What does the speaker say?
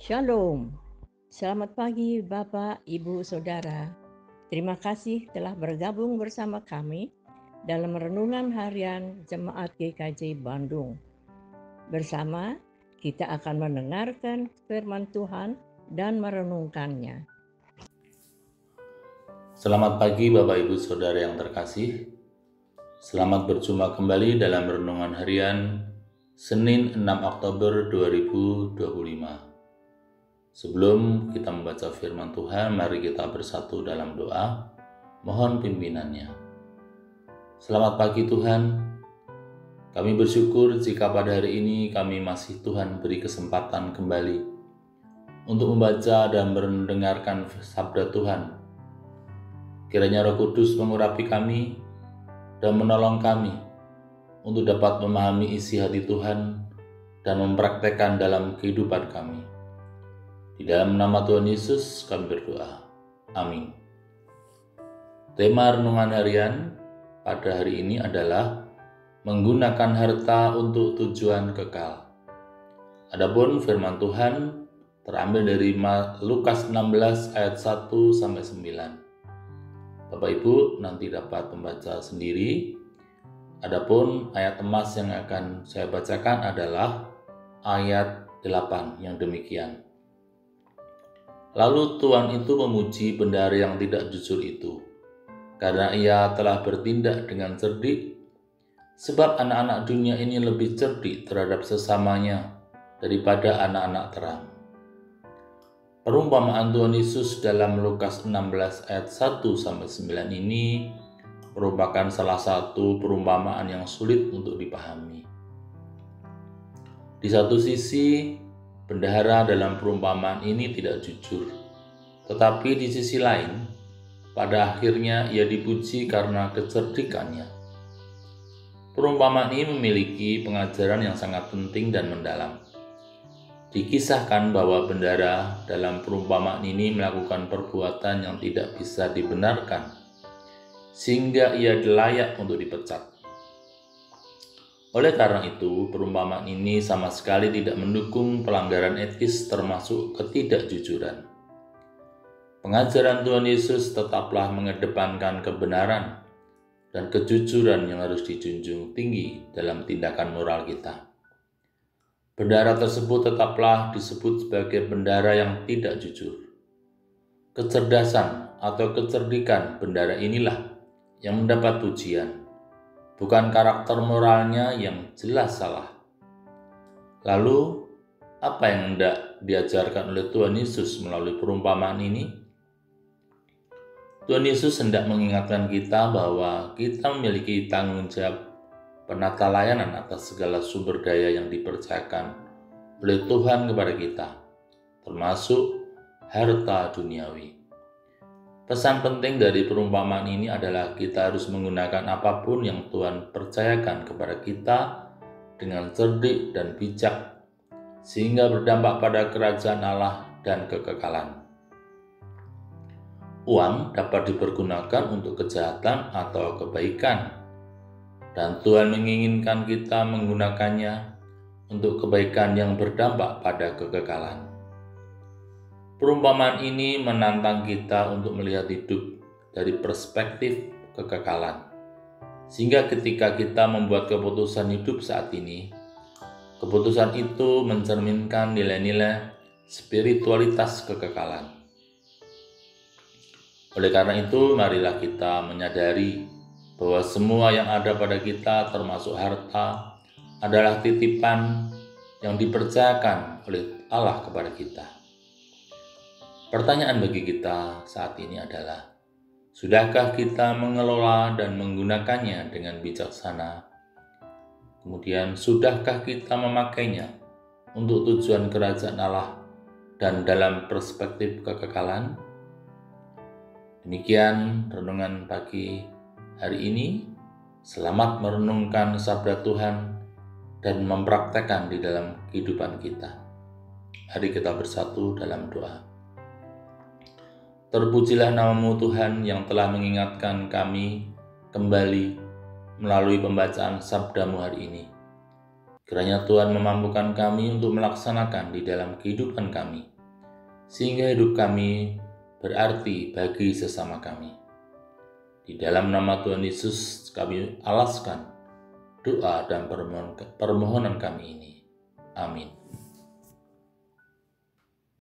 Shalom. Selamat pagi Bapak, Ibu, Saudara. Terima kasih telah bergabung bersama kami dalam renungan harian Jemaat GKJ Bandung. Bersama kita akan mendengarkan firman Tuhan dan merenungkannya. Selamat pagi Bapak Ibu Saudara yang terkasih. Selamat berjumpa kembali dalam renungan harian Senin 6 Oktober 2025. Sebelum kita membaca firman Tuhan, mari kita bersatu dalam doa, mohon pimpinannya. Selamat pagi Tuhan, kami bersyukur jika pada hari ini kami masih Tuhan beri kesempatan kembali untuk membaca dan mendengarkan sabda Tuhan. Kiranya Roh Kudus mengurapi kami dan menolong kami untuk dapat memahami isi hati Tuhan dan mempraktekkan dalam kehidupan kami. Di dalam nama Tuhan Yesus kami berdoa. Amin. Tema renungan harian pada hari ini adalah menggunakan harta untuk tujuan kekal. Adapun firman Tuhan terambil dari Lukas 16 ayat 1-9. Bapak Ibu nanti dapat membaca sendiri. Adapun ayat emas yang akan saya bacakan adalah ayat 8 yang demikian. Lalu tuan itu memuji bendahara yang tidak jujur itu, karena ia telah bertindak dengan cerdik, sebab anak-anak dunia ini lebih cerdik terhadap sesamanya daripada anak-anak terang. Perumpamaan Tuhan Yesus dalam Lukas 16 ayat 1-9 ini merupakan salah satu perumpamaan yang sulit untuk dipahami. Di satu sisi, bendahara dalam perumpamaan ini tidak jujur, tetapi di sisi lain, pada akhirnya ia dipuji karena kecerdikannya. Perumpamaan ini memiliki pengajaran yang sangat penting dan mendalam. Dikisahkan bahwa bendahara dalam perumpamaan ini melakukan perbuatan yang tidak bisa dibenarkan, sehingga ia layak untuk dipecat. Oleh karena itu, perumpamaan ini sama sekali tidak mendukung pelanggaran etis termasuk ketidakjujuran. Pengajaran Tuhan Yesus tetaplah mengedepankan kebenaran dan kejujuran yang harus dijunjung tinggi dalam tindakan moral kita. Bendahara tersebut tetaplah disebut sebagai bendahara yang tidak jujur. Kecerdasan atau kecerdikan bendahara inilah yang mendapat pujian, bukan karakter moralnya yang jelas salah. Lalu, apa yang hendak diajarkan oleh Tuhan Yesus melalui perumpamaan ini? Tuhan Yesus hendak mengingatkan kita bahwa kita memiliki tanggung jawab penata layanan atas segala sumber daya yang dipercayakan oleh Tuhan kepada kita, termasuk harta duniawi. Pesan penting dari perumpamaan ini adalah kita harus menggunakan apapun yang Tuhan percayakan kepada kita dengan cerdik dan bijak, sehingga berdampak pada kerajaan Allah dan kekekalan. Uang dapat dipergunakan untuk kejahatan atau kebaikan, dan Tuhan menginginkan kita menggunakannya untuk kebaikan yang berdampak pada kekekalan. Perumpamaan ini menantang kita untuk melihat hidup dari perspektif kekekalan, sehingga ketika kita membuat keputusan hidup saat ini, keputusan itu mencerminkan nilai-nilai spiritualitas kekekalan. Oleh karena itu, marilah kita menyadari bahwa semua yang ada pada kita, termasuk harta, adalah titipan yang dipercayakan oleh Allah kepada kita. Pertanyaan bagi kita saat ini adalah, sudahkah kita mengelola dan menggunakannya dengan bijaksana? Kemudian, sudahkah kita memakainya untuk tujuan kerajaan Allah dan dalam perspektif kekekalan? Demikian renungan pagi hari ini. Selamat merenungkan sabda Tuhan dan mempraktekkan di dalam kehidupan kita. Mari kita bersatu dalam doa. Terpujilah nama-Mu Tuhan yang telah mengingatkan kami kembali melalui pembacaan sabda-Mu hari ini. Kiranya Tuhan memampukan kami untuk melaksanakan di dalam kehidupan kami sehingga hidup kami berarti bagi sesama kami. Di dalam nama Tuhan Yesus kami alaskan doa dan permohonan kami ini. Amin.